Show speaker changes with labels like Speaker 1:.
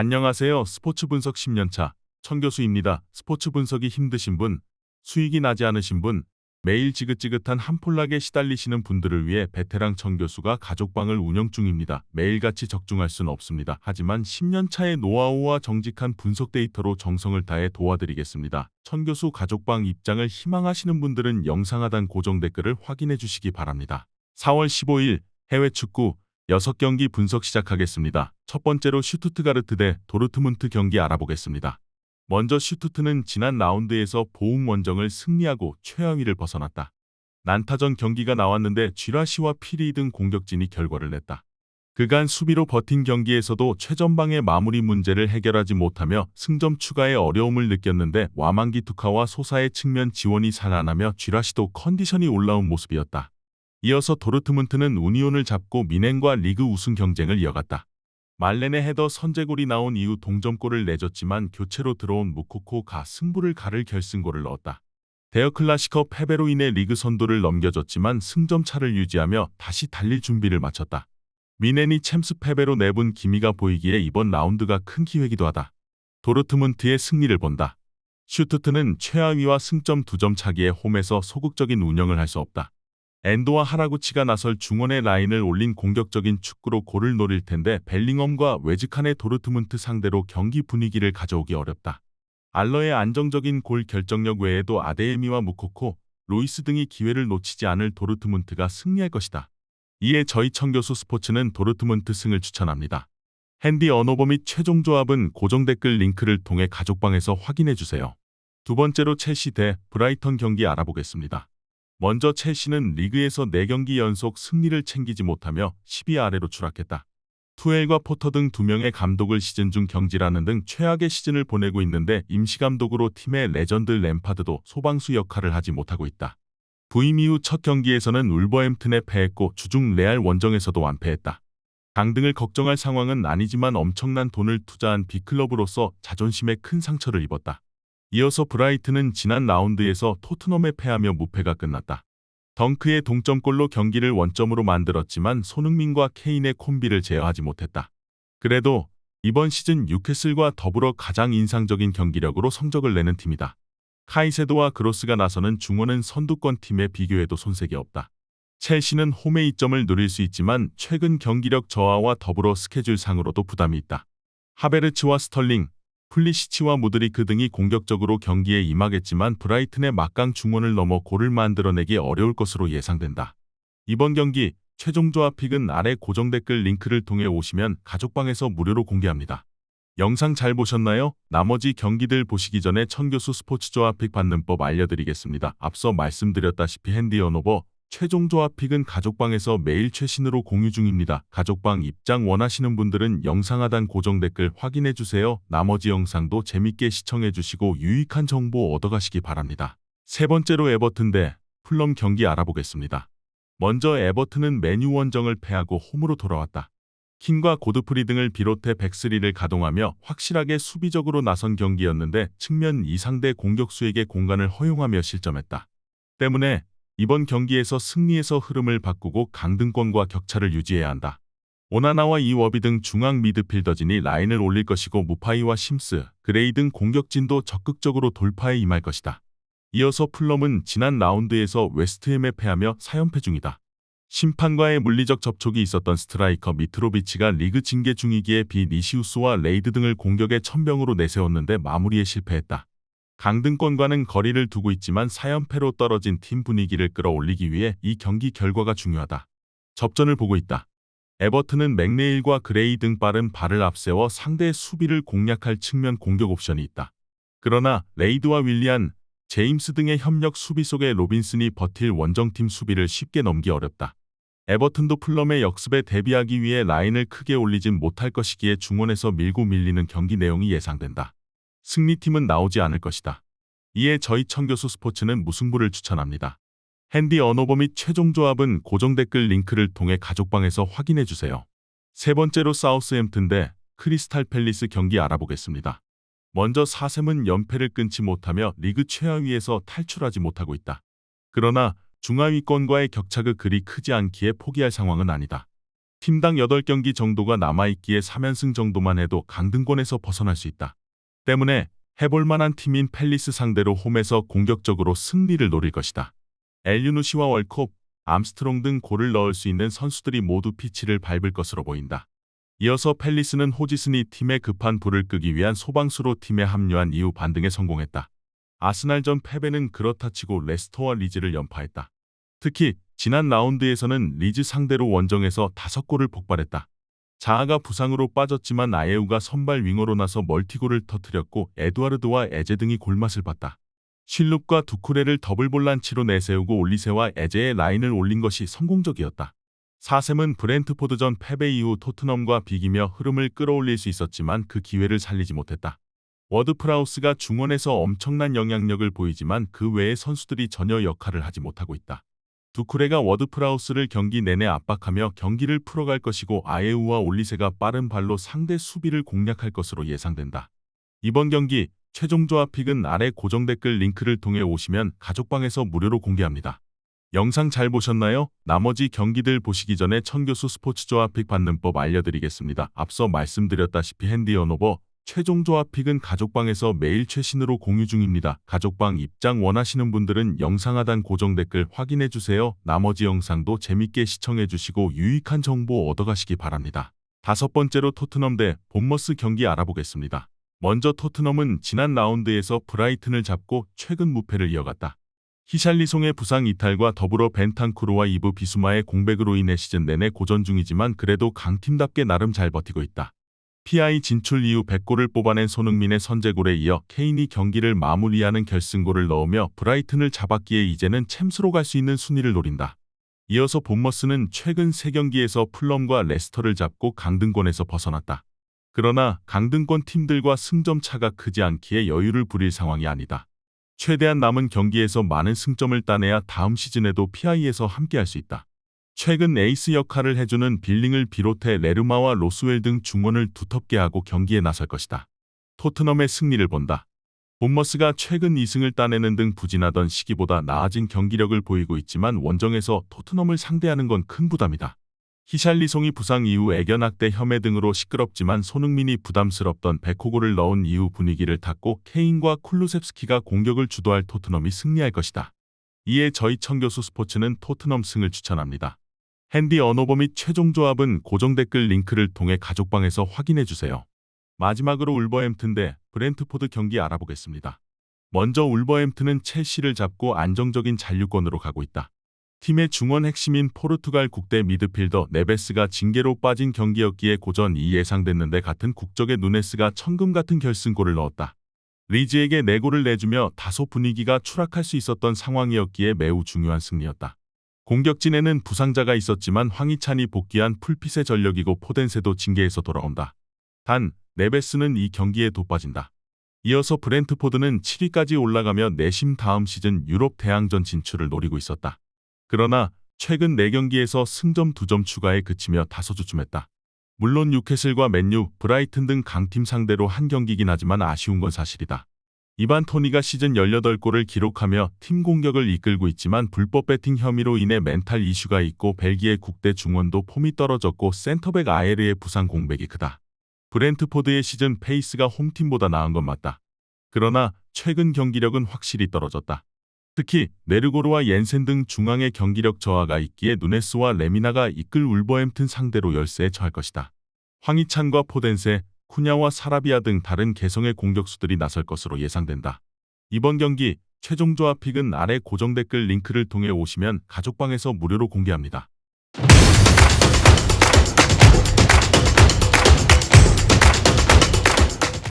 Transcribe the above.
Speaker 1: 안녕하세요. 스포츠 분석 10년차 천교수입니다. 스포츠 분석이 힘드신 분, 수익이 나지 않으신 분, 매일 지긋지긋한 한폴락에 시달리시는 분들을 위해 베테랑 천교수가 가족방을 운영 중입니다. 매일같이 적중할 수는 없습니다. 하지만 10년차의 노하우와 정직한 분석 데이터로 정성을 다해 도와드리겠습니다. 천교수 가족방 입장을 희망하시는 분들은 영상 하단 고정 댓글을 확인해 주시기 바랍니다. 4월 15일 해외 축구 6경기 분석 시작하겠습니다. 첫 번째로 슈투트가르트 대 도르트문트 경기 알아보겠습니다. 먼저 슈투트는 지난 라운드에서 보움 원정을 승리하고 최하위를 벗어났다. 난타전 경기가 나왔는데 쥐라시와 피리 등 공격진이 결과를 냈다. 그간 수비로 버틴 경기에서도 최전방의 마무리 문제를 해결하지 못하며 승점 추가에 어려움을 느꼈는데 와망기 투카와 소사의 측면 지원이 살아나며 쥐라시도 컨디션이 올라온 모습이었다. 이어서 도르트문트는 우니온을 잡고 미넨과 리그 우승 경쟁을 이어갔다. 말렌의 헤더 선제골이 나온 이후 동점골을 내줬지만 교체로 들어온 무코코가 승부를 가를 결승골을 넣었다. 데어클라시커 패배로 인해 리그 선두를 넘겨줬지만 승점차를 유지하며 다시 달릴 준비를 마쳤다. 미넨이 챔스 패배로 내분 기미가 보이기에 이번 라운드가 큰 기회이기도 하다. 도르트문트의 승리를 본다. 슈투트는 최하위와 승점 2점 차기에 홈에서 소극적인 운영을 할 수 없다. 엔도와 하라구치가 나설 중원의 라인을 올린 공격적인 축구로 골을 노릴 텐데 벨링엄과 웨즈칸의 도르트문트 상대로 경기 분위기를 가져오기 어렵다. 알러의 안정적인 골 결정력 외에도 아데에미와 무코코, 로이스 등이 기회를 놓치지 않을 도르트문트가 승리할 것이다. 이에 저희 천교수 스포츠는 도르트문트 승을 추천합니다. 핸디 언어버 및 최종 조합은 고정 댓글 링크를 통해 가족방에서 확인해주세요. 두 번째로 첼시 대 브라이턴 경기 알아보겠습니다. 먼저 첼시는 리그에서 4경기 연속 승리를 챙기지 못하며 10위 아래로 추락했다. 투엘과 포터 등 2명의 감독을 시즌 중 경질하는 등 최악의 시즌을 보내고 있는데 임시감독으로 팀의 레전드 램파드도 소방수 역할을 하지 못하고 있다. 부임 이후 첫 경기에서는 울버햄튼에 패했고 주중 레알 원정에서도 완패했다. 강등을 걱정할 상황은 아니지만 엄청난 돈을 투자한 빅클럽으로서 자존심에 큰 상처를 입었다. 이어서 브라이튼은 지난 라운드에서 토트넘에 패하며 무패가 끝났다. 덩크의 동점골로 경기를 원점으로 만들었지만 손흥민과 케인의 콤비를 제어하지 못했다. 그래도 이번 시즌 뉴캐슬과 더불어 가장 인상적인 경기력으로 성적을 내는 팀이다. 카이세도와 그로스가 나서는 중원은 선두권 팀에 비교해도 손색이 없다. 첼시는 홈의 이점을 누릴 수 있지만 최근 경기력 저하와 더불어 스케줄상으로도 부담이 있다. 하베르츠와 스털링, 플리시치와 무드리크 등이 공격적으로 경기에 임하겠지만 브라이튼의 막강 중원을 넘어 골을 만들어내기 어려울 것으로 예상된다. 이번 경기 최종 조합 픽은 아래 고정 댓글 링크를 통해 오시면 가족방에서 무료로 공개합니다. 영상 잘 보셨나요? 나머지 경기들 보시기 전에 천교수 스포츠 조합 픽 받는 법 알려드리겠습니다. 앞서 말씀드렸다시피 핸디 언어버 최종 조합 픽은 가족방에서 매일 최신으로 공유 중입니다. 가족방 입장 원하시는 분들은 영상 하단 고정 댓글 확인해주세요. 나머지 영상도 재밌게 시청해주시고 유익한 정보 얻어가시기 바랍니다. 세 번째로 에버튼 대 풀럼 경기 알아보겠습니다. 먼저 에버튼은 맨유 원정을 패하고 홈으로 돌아왔다. 킹과 고드프리 등을 비롯해 백스리를 가동하며 확실하게 수비적으로 나선 경기였는데 측면 이상대 공격수에게 공간을 허용하며 실점했다. 때문에 이번 경기에서 승리해서 흐름을 바꾸고 강등권과 격차를 유지해야 한다. 오나나와 이워비 등 중앙 미드필더진이 라인을 올릴 것이고 무파이와 심스, 그레이 등 공격진도 적극적으로 돌파에 임할 것이다. 이어서 풀럼은 지난 라운드에서 웨스트햄에 패하며 4연패 중이다. 심판과의 물리적 접촉이 있었던 스트라이커 미트로비치가 리그 징계 중이기에 비니시우스와 레이드 등을 공격의 천병으로 내세웠는데 마무리에 실패했다. 강등권과는 거리를 두고 있지만 4연패로 떨어진 팀 분위기를 끌어올리기 위해 이 경기 결과가 중요하다. 접전을 보고 있다. 에버튼은 맥네일과 그레이 등 빠른 발을 앞세워 상대의 수비를 공략할 측면 공격 옵션이 있다. 그러나 레이드와 윌리안, 제임스 등의 협력 수비 속에 로빈슨이 버틸 원정팀 수비를 쉽게 넘기 어렵다. 에버튼도 풀럼의 역습에 대비하기 위해 라인을 크게 올리진 못할 것이기에 중원에서 밀고 밀리는 경기 내용이 예상된다. 승리팀은 나오지 않을 것이다. 이에 저희 천교수 스포츠는 무승부를 추천합니다. 핸디 언어버 및 최종 조합은 고정 댓글 링크를 통해 가족방에서 확인해주세요. 세 번째로 사우스햄튼 대 크리스탈 팰리스 경기 알아보겠습니다. 먼저 사샘은 연패를 끊지 못하며 리그 최하위에서 탈출하지 못하고 있다. 그러나 중하위권과의 격차가 그리 크지 않기에 포기할 상황은 아니다. 팀당 8경기 정도가 남아있기에 3연승 정도만 해도 강등권에서 벗어날 수 있다. 때문에 해볼 만한 팀인 팰리스 상대로 홈에서 공격적으로 승리를 노릴 것이다. 엘유누시와 월콥, 암스트롱 등 골을 넣을 수 있는 선수들이 모두 피치를 밟을 것으로 보인다. 이어서 팰리스는 호지슨이 팀의 급한 불을 끄기 위한 소방수로 팀에 합류한 이후 반등에 성공했다. 아스날전 패배는 그렇다 치고 레스터와 리즈를 연파했다. 특히 지난 라운드에서는 리즈 상대로 원정에서 5골을 폭발했다. 자아가 부상으로 빠졌지만 아예우가 선발 윙어로 나서 멀티골을 터뜨렸고 에두아르드와 에제 등이 골맛을 봤다. 실룹과 두쿠레를 더블 볼란치로 내세우고 올리세와 에제의 라인을 올린 것이 성공적이었다. 사셈은 브렌트포드전 패배 이후 토트넘과 비기며 흐름을 끌어올릴 수 있었지만 그 기회를 살리지 못했다. 워드프라우스가 중원에서 엄청난 영향력을 보이지만 그 외의 선수들이 전혀 역할을 하지 못하고 있다. 두쿠레가 워드프라우스를 경기 내내 압박하며 경기를 풀어갈 것이고 아예우와 올리세가 빠른 발로 상대 수비를 공략할 것으로 예상된다. 이번 경기 최종 조합픽은 아래 고정 댓글 링크를 통해 오시면 가족방에서 무료로 공개합니다. 영상 잘 보셨나요? 나머지 경기들 보시기 전에 천교수 스포츠 조합픽 받는 법 알려드리겠습니다. 앞서 말씀드렸다시피 핸디 언오버 최종 조합픽은 가족방에서 매일 최신으로 공유 중입니다. 가족방 입장 원하시는 분들은 영상 하단 고정 댓글 확인해주세요. 나머지 영상도 재밌게 시청해주시고 유익한 정보 얻어가시기 바랍니다. 5번째로 토트넘 대 본머스 경기 알아보겠습니다. 먼저 토트넘은 지난 라운드에서 브라이튼을 잡고 최근 무패를 이어갔다. 히샬리송의 부상 이탈과 더불어 벤탄쿠르와 이브 비수마의 공백으로 인해 시즌 내내 고전 중이지만 그래도 강팀답게 나름 잘 버티고 있다. PI 진출 이후 100골을 뽑아낸 손흥민의 선제골에 이어 케인이 경기를 마무리하는 결승골을 넣으며 브라이튼을 잡았기에 이제는 챔스로 갈 수 있는 순위를 노린다. 이어서 본머스는 최근 3경기에서 풀럼과 레스터를 잡고 강등권에서 벗어났다. 그러나 강등권 팀들과 승점 차가 크지 않기에 여유를 부릴 상황이 아니다. 최대한 남은 경기에서 많은 승점을 따내야 다음 시즌에도 PI에서 함께할 수 있다. 최근 에이스 역할을 해주는 빌링을 비롯해 레르마와 로스웰 등 중원을 두텁게 하고 경기에 나설 것이다. 토트넘의 승리를 본다. 본머스가 최근 2승을 따내는 등 부진하던 시기보다 나아진 경기력을 보이고 있지만 원정에서 토트넘을 상대하는 건 큰 부담이다. 히샬리송이 부상 이후 애견학대 혐의 등으로 시끄럽지만 손흥민이 부담스럽던 100호골을 넣은 이후 분위기를 탔고 케인과 쿨루셉스키가 공격을 주도할 토트넘이 승리할 것이다. 이에 저희 청교수 스포츠는 토트넘 승을 추천합니다. 핸디 언오버 및 최종 조합은 고정 댓글 링크를 통해 가족방에서 확인해주세요. 마지막으로 울버햄튼 대 브렌트포드 경기 알아보겠습니다. 먼저 울버햄튼은 첼시를 잡고 안정적인 잔류권으로 가고 있다. 팀의 중원 핵심인 포르투갈 국대 미드필더 네베스가 징계로 빠진 경기였기에 고전이 예상됐는데 같은 국적의 누네스가 천금 같은 결승골을 넣었다. 리즈에게 4골을 내주며 다소 분위기가 추락할 수 있었던 상황이었기에 매우 중요한 승리였다. 공격진에는 부상자가 있었지만 황희찬이 복귀한 풀핏의 전력이고 포덴세도 징계에서 돌아온다. 단 네베스는 이 경기에 돋빠진다. 이어서 브렌트포드는 7위까지 올라가며 내심 다음 시즌 유럽 대항전 진출을 노리고 있었다. 그러나 최근 4경기에서 승점 2점 추가에 그치며 다소 주춤했다. 물론 뉴캐슬과 맨유, 브라이튼 등 강팀 상대로 한 경기긴 하지만 아쉬운 건 사실이다. 이반 토니가 시즌 18골을 기록하며 팀 공격을 이끌고 있지만 불법 배팅 혐의로 인해 멘탈 이슈가 있고 벨기에 국대 중원도 폼이 떨어졌고 센터백 아에르의 부상 공백이 크다. 브렌트포드의 시즌 페이스가 홈팀보다 나은 건 맞다. 그러나 최근 경기력은 확실히 떨어졌다. 특히 네르고르와 옌센 등 중앙의 경기력 저하가 있기에 누네스와 레미나가 이끌 울버햄튼 상대로 열세에 처할 것이다. 황희찬과 포덴세, 쿠냐와 사라비아 등 다른 개성의 공격수들이 나설 것으로 예상된다. 이번 경기 최종 조합픽은 아래 고정 댓글 링크를 통해 오시면 가족방에서 무료로 공개합니다.